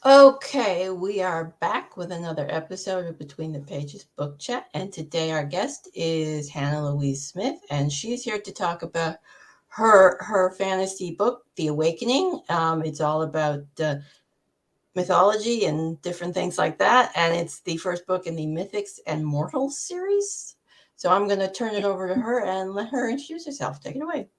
Okay, we are back with another episode of Between the Pages Book Chat, and today our guest is Hannah-Louise Smith, and she's here to talk about her fantasy book, The Awakening. It's all about mythology and different things like that, and it's the first book in the Mythics and Mortals series. So I'm going to turn it over to her and let her introduce herself. Take it away.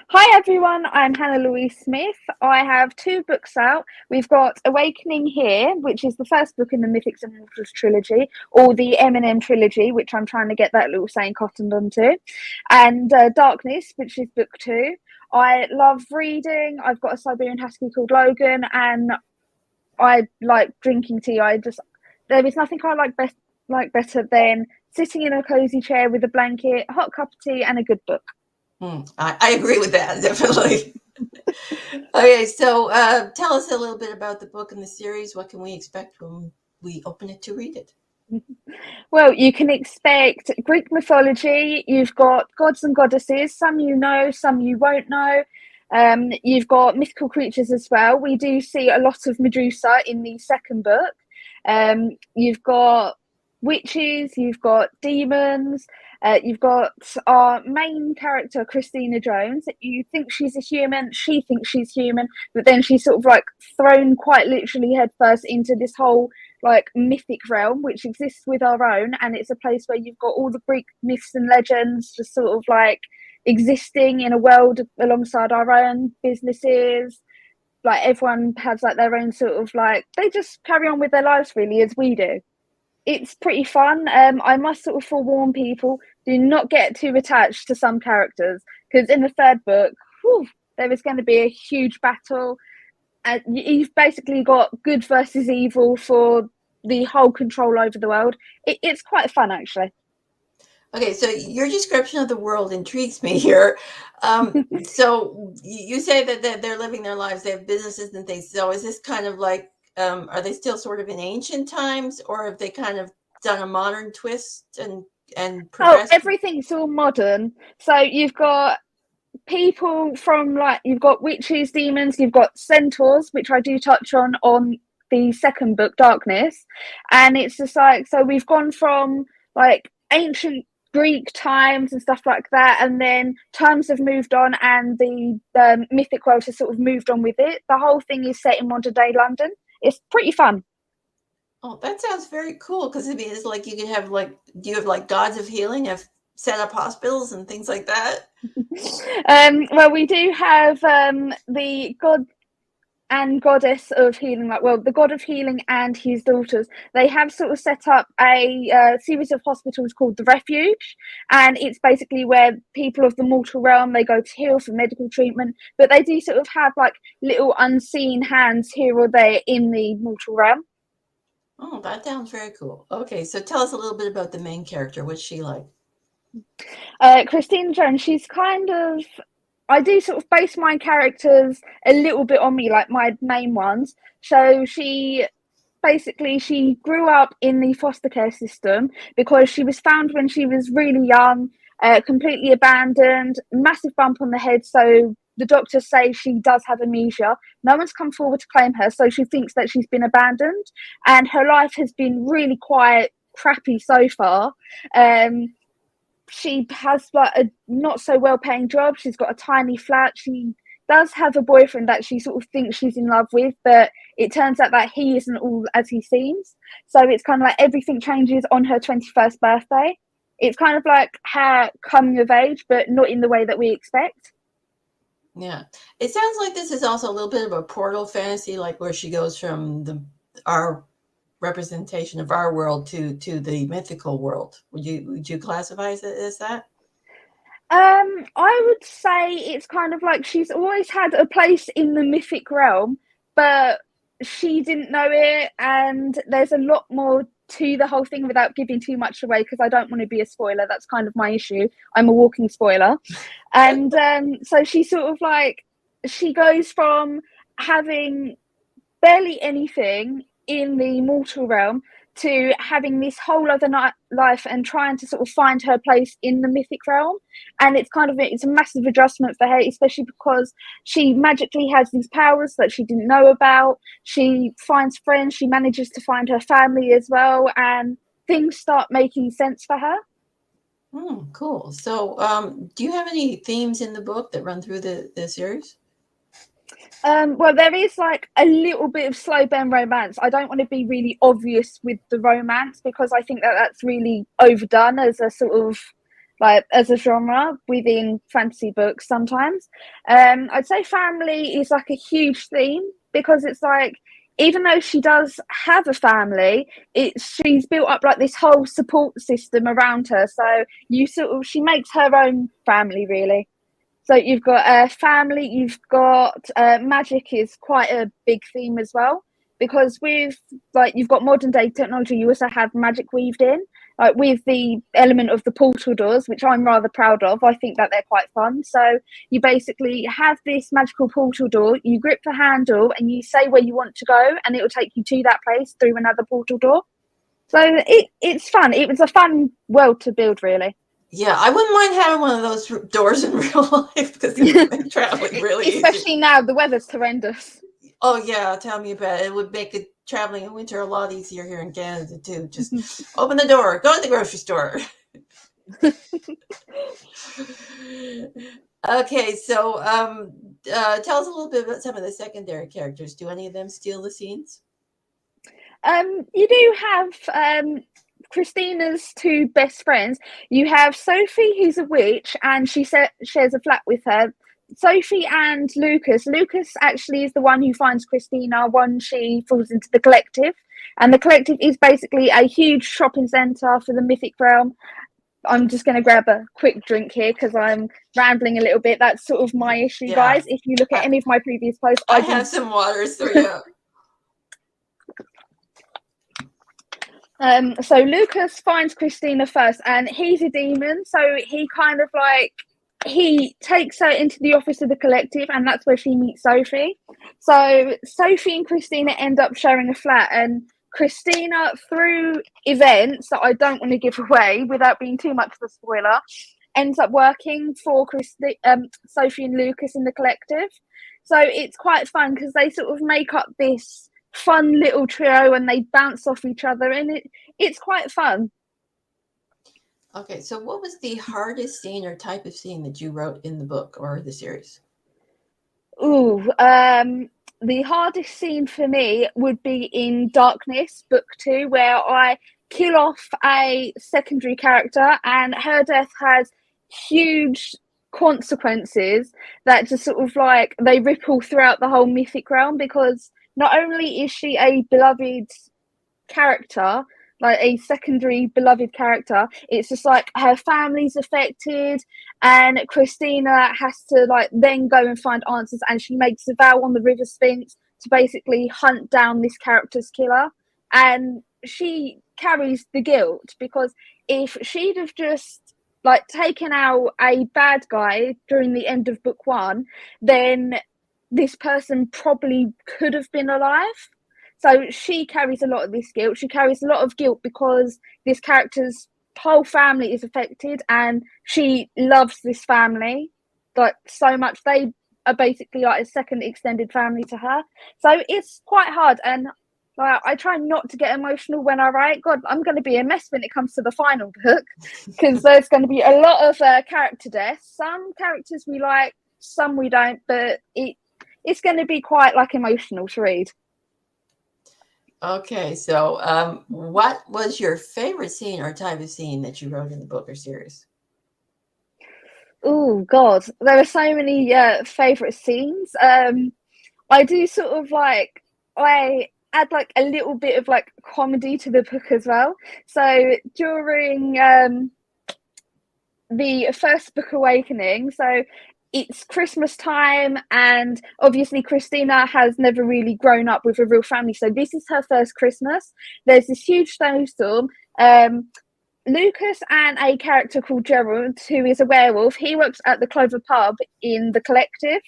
Hi everyone, I'm Hannah-Louise Smith. I have two books out. We've got Awakening here, which is the first book in the Mythics and Mortals trilogy, or the M&M trilogy, which I'm trying to get that little saying cottoned onto, and Darkness, which is book two. I love reading. I've got a Siberian Husky called Logan, and I like drinking tea. There is nothing I like better than sitting in a cozy chair with a blanket, a hot cup of tea, and a good book. I agree with that, definitely. Okay, so tell us a little bit about the book and the series. What can we expect when we open it to read it? Well, you can expect Greek mythology. You've got gods and goddesses. Some you know, some you won't know. You've got mythical creatures as well. We do see a lot of Medusa in the second book. You've got witches. You've got demons. You've got our main character, Christina Jones. You think she's a human. She thinks she's human, but then she's sort of like thrown quite literally headfirst into this whole like mythic realm which exists with our own, and it's a place where you've got all the Greek myths and legends just sort of like existing in a world alongside our own businesses. Like everyone has like their own sort of like, they just carry on with their lives really as we do. It's pretty fun. I must sort of forewarn people, do not get too attached to some characters, because in the third book, whew, there is going to be a huge battle, and you've basically got good versus evil for the whole control over the world. It's quite fun, actually. Okay, so your description of the world intrigues me here. So you say that they're living their lives, they have businesses and things. So is this kind of like, are they still sort of in ancient times, or have they kind of done a modern twist and Oh, progressed? everything's all modern. So you've got people from like, you've got witches, demons, you've got centaurs, which I do touch on the second book, Darkness. And it's just like, so we've gone from like ancient Greek times and stuff like that, and then times have moved on, and the mythic world has sort of moved on with it. The whole thing is set in modern day London. It's pretty fun. Oh, that sounds very cool. Because I mean, it's like you can have like, do you have like gods of healing, have set up hospitals and things like that? Well, we do have the god and goddess of healing, like, well, the god of healing and his daughters, they have sort of set up a series of hospitals called the Refuge, and it's basically where people of the mortal realm, they go to heal for medical treatment, but they do sort of have like little unseen hands here or there in the mortal realm. Oh, that sounds very cool. Okay, so tell us a little bit about the main character. What's she like? Christina Jones, she's kind of, I do sort of base my characters a little bit on me, like my main ones. So she grew up in the foster care system because she was found when she was really young, completely abandoned, massive bump on the head. So the doctors say she does have amnesia. No one's come forward to claim her, so she thinks that she's been abandoned, and her life has been really quite crappy so far. Um, she has like a not so well paying job. She's got a tiny flat. She does have a boyfriend that she sort of thinks she's in love with, but it turns out that he isn't all as he seems. So it's kind of like everything changes on her 21st birthday. It's kind of like her coming of age, but not in the way that we expect. Yeah, it sounds like this is also a little bit of a portal fantasy, like where she goes from the our representation of our world to the mythical world. Would you classify it as that? I would say it's kind of like she's always had a place in the mythic realm, but she didn't know it, and there's a lot more to the whole thing without giving too much away because I don't want to be a spoiler. That's kind of my issue. I'm a walking spoiler. And so she sort of like, she goes from having barely anything in the mortal realm to having this whole other life and trying to sort of find her place in the mythic realm. And it's a massive adjustment for her, especially because she magically has these powers that she didn't know about. She finds friends, she manages to find her family as well, and things start making sense for her. Cool. So do you have any themes in the book that run through the series? Well, there is like a little bit of slow burn romance. I don't want to be really obvious with the romance because I think that that's really overdone as a sort of like as a genre within fantasy books sometimes. I'd say family is like a huge theme because it's like even though she does have a family, she's built up like this whole support system around her. So she makes her own family really. So you've got family, you've got magic is quite a big theme as well, because with like you've got modern day technology, you also have magic weaved in, like with the element of the portal doors, which I'm rather proud of. I think that they're quite fun. So you basically have this magical portal door, you grip the handle and you say where you want to go and it will take you to that place through another portal door. So it's fun. It was a fun world to build, really. Yeah, I wouldn't mind having one of those doors in real life because it would make traveling really Especially easy. now, the weather's horrendous. Oh yeah, tell me about it. It would make it traveling in winter a lot easier here in Canada too. Just open the door, go to the grocery store. Okay, so tell us a little bit about some of the secondary characters. Do any of them steal the scenes? You do have Christina's two best friends. You have Sophie, who's a witch, and she shares a flat with her. Sophie and Lucas. Lucas actually is the one who finds Christina once she falls into the collective. And the collective is basically a huge shopping centre for the mythic realm. I'm just going to grab a quick drink here because I'm rambling a little bit. That's sort of my issue, Yeah, guys. If you look at any of my previous posts, I I do. have some waters for you. So Lucas finds Christina first, and he's a demon. So he kind of like he takes her into the office of the collective, and that's where she meets Sophie. So Sophie and Christina end up sharing a flat, and Christina, through events that I don't want to give away without being too much of a spoiler, ends up working for Sophie and Lucas in the collective. So it's quite fun because they sort of make up this fun little trio and they bounce off each other, and it's quite fun. Okay, so what was the hardest scene or type of scene that you wrote in the book or the series? The hardest scene for me would be in Darkness, book 2, where I kill off a secondary character and her death has huge consequences that just sort of like they ripple throughout the whole mythic realm, because not only is she a beloved character, like a secondary beloved character, it's just like her family's affected, and Christina has to like then go and find answers, and she makes a vow on the River Sphinx to basically hunt down this character's killer, and she carries the guilt because if she'd have just like taken out a bad guy during the end of book 1, then this person probably could have been alive. So she carries a lot of this guilt. She carries a lot of guilt because this character's whole family is affected and she loves this family like so much. They are basically like a second extended family to her. So it's quite hard, and I try not to get emotional when I write. God, I'm going to be a mess when it comes to the final book because there's going to be a lot of character deaths. Some characters we like, some we don't, but it's going to be quite like emotional to read. Okay, so what was your favorite scene or type of scene that you wrote in the book or series? Oh God, there are so many favorite scenes. I do sort of like I add like a little bit of like comedy to the book as well. So during the first book Awakening, so it's Christmas time, and obviously Christina has never really grown up with a real family, so this is her first Christmas. There's this huge snowstorm. Lucas and a character called Gerald, who is a werewolf, he works at the Clover pub in the collective,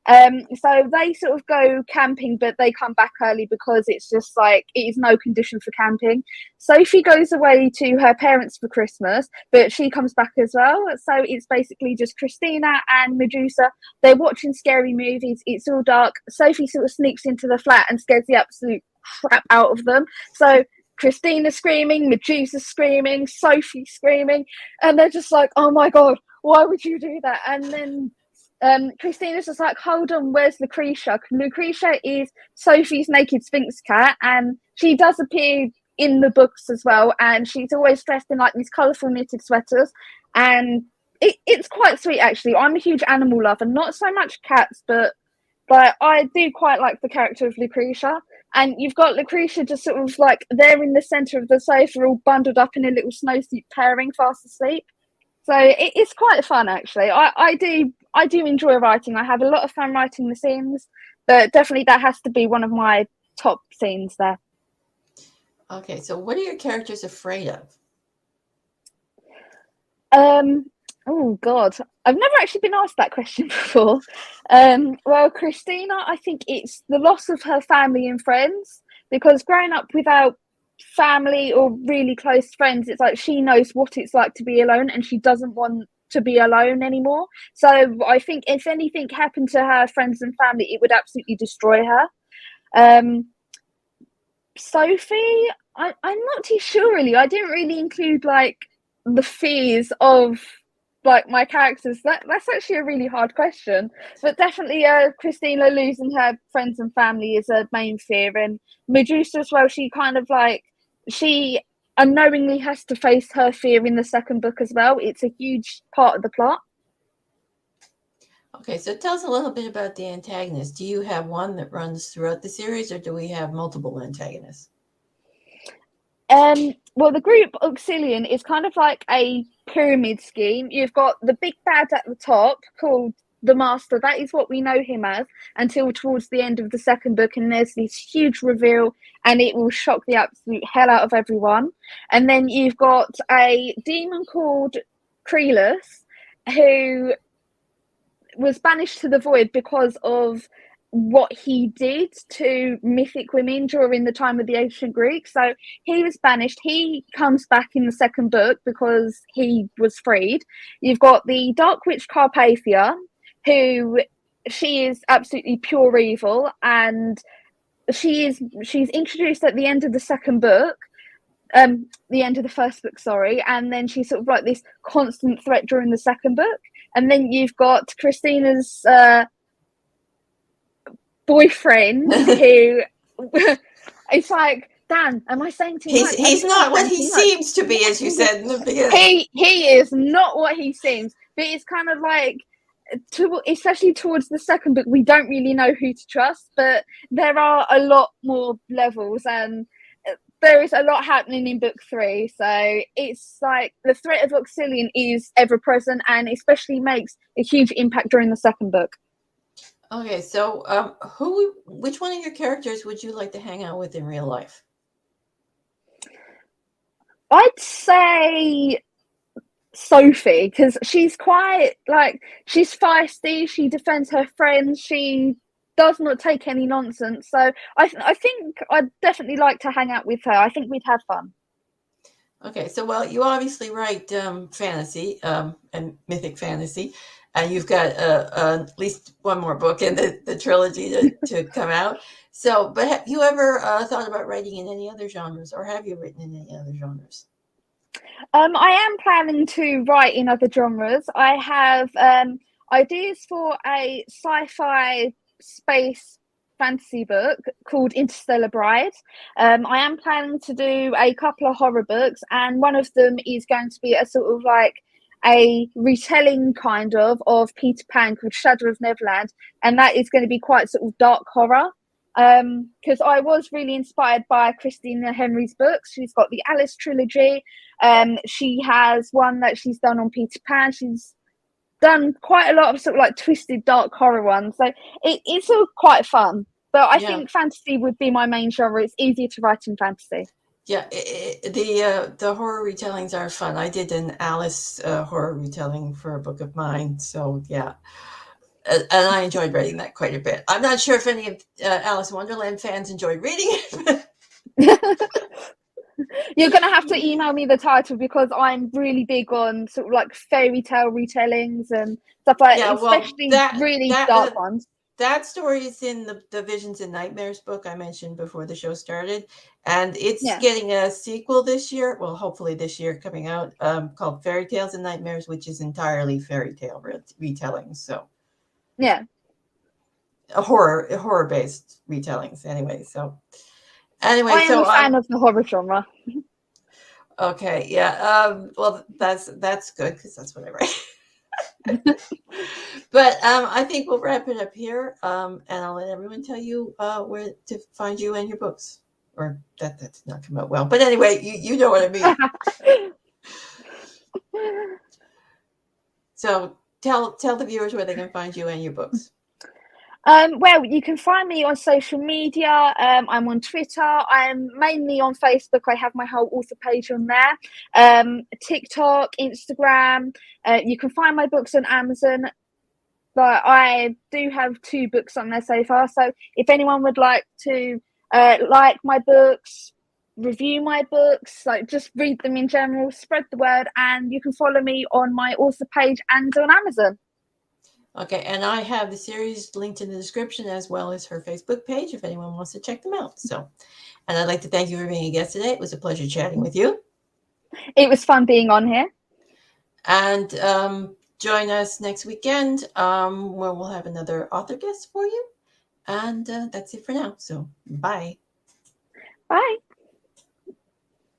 So they sort of go camping, but they come back early because it's just like it is no condition for camping. Sophie goes away to her parents for Christmas, but she comes back as well. So it's basically just Christina and Medusa. They're watching scary movies. It's all dark. Sophie sort of sneaks into the flat and scares the absolute crap out of them. So Christina screaming, Medusa screaming, Sophie screaming, and they're just like, "Oh my god, why would you do that?" And then Christina's just like, "Hold on, where's Lucretia?" Lucretia is Sophie's naked Sphinx cat, and she does appear in the books as well. And she's always dressed in like these colourful knitted sweaters, and it's quite sweet actually. I'm a huge animal lover, not so much cats, but I do quite like the character of Lucretia. And you've got Lucretia just sort of like there in the centre of the sofa, all bundled up in a little snowsuit, purring fast asleep. So it's quite fun actually. I do enjoy writing. I have a lot of fun writing the scenes, but definitely that has to be one of my top scenes there. Okay, so what are your characters afraid of? Oh God, I've never actually been asked that question before. Well, Christina, I think it's the loss of her family and friends, because growing up without family or really close friends, it's like she knows what it's like to be alone and she doesn't want to be alone anymore. So I think if anything happened to her friends and family, it would absolutely destroy her. Um, Sophie, I'm not too sure really. I didn't really include like the fears of like my characters. That's actually a really hard question, but definitely Christina losing her friends and family is a main fear, and Medusa as well. She kind of like she unknowingly has to face her fear in the second book as well. It's a huge part of the plot. Okay, so tell us a little bit about the antagonist. Do you have one that runs throughout the series, or do we have multiple antagonists? Well, the group Auxilian is kind of like a pyramid scheme. You've got the big bad at the top called the Master. That is what we know him as until towards the end of the second book, and there's this huge reveal, and it will shock the absolute hell out of everyone. And then you've got a demon called Crelus, who was banished to the void because of what he did to mythic women during the time of the ancient Greeks. So he was banished. He comes back in the second book because he was freed. You've got the Dark Witch Carpathia, who she is absolutely pure evil, and she's introduced at the end of the second book. The end of the first book, sorry, and then she's sort of like this constant threat during the second book. And then you've got Christina's boyfriend, who it's like, Dan, am I saying too much? He's not what he seems to be, as you said in the beginning. He is not what he seems, but it's kind of like, especially towards the second book, we don't really know who to trust, but there are a lot more levels, and there is a lot happening in book 3. So it's like the threat of Auxilian is ever present, and especially makes a huge impact during the second book. Okay, so which one of your characters would you like to hang out with in real life? I'd say Sophie, because she's quite like, she's feisty, she defends her friends, she does not take any nonsense. So I think I'd definitely like to hang out with her. I think we'd have fun. Okay, so well, you obviously write fantasy and mythic fantasy, and you've got at least one more book in the trilogy to come out. So, but have you ever thought about writing in any other genres, or have you written in any other genres? I am planning to write in other genres. I have ideas for a sci-fi space fantasy book called Interstellar Bride. I am planning to do a couple of horror books, and one of them is going to be a sort of like a retelling kind of Peter Pan called Shadow of Neverland, and that is going to be quite sort of dark horror. Because I was really inspired by Christina Henry's books. She's got the Alice trilogy. She has one that she's done on Peter Pan. She's done quite a lot of sort of like twisted dark horror ones. So it's all quite fun. But I think fantasy would be my main genre. It's easier to write in fantasy. Yeah, the horror retellings are fun. I did an Alice horror retelling for a book of mine. So yeah. And I enjoyed writing that quite a bit. I'm not sure if any of Alice in Wonderland fans enjoyed reading it. You're gonna have to email me the title because I'm really big on sort of like fairy tale retellings and stuff like Yeah, that, well, especially really dark ones. that story is in the Visions and Nightmares book I mentioned before the show started, and it's Yeah, getting a sequel this year. Well, hopefully this year coming out, called Fairy Tales and Nightmares, which is entirely fairy tale retellings. So yeah. horror based retellings. I Anyway, am a so fan of the horror genre. okay, yeah. Well, that's good because that's what I write. But I think we'll wrap it up here, and I'll let everyone tell you where to find you and your books. Or that's not come out well. But anyway, you know what I mean. So tell the viewers where they can find you and your books. Well, you can find me on social media. I'm on Twitter. I'm mainly on Facebook. I have my whole author page on there. TikTok, Instagram. You can find my books on Amazon. But I do have 2 books on there so far. So if anyone would like to like my books, review my books, like just read them in general, spread the word, and you can follow me on my author page and on Amazon. Okay, and I have the series linked in the description as well as her Facebook page if anyone wants to check them out. So, and I'd like to thank you for being a guest today. It was a pleasure chatting with you. It was fun being on here. And join us next weekend where we'll have another author guest for you. And that's it for now. So, bye. Bye.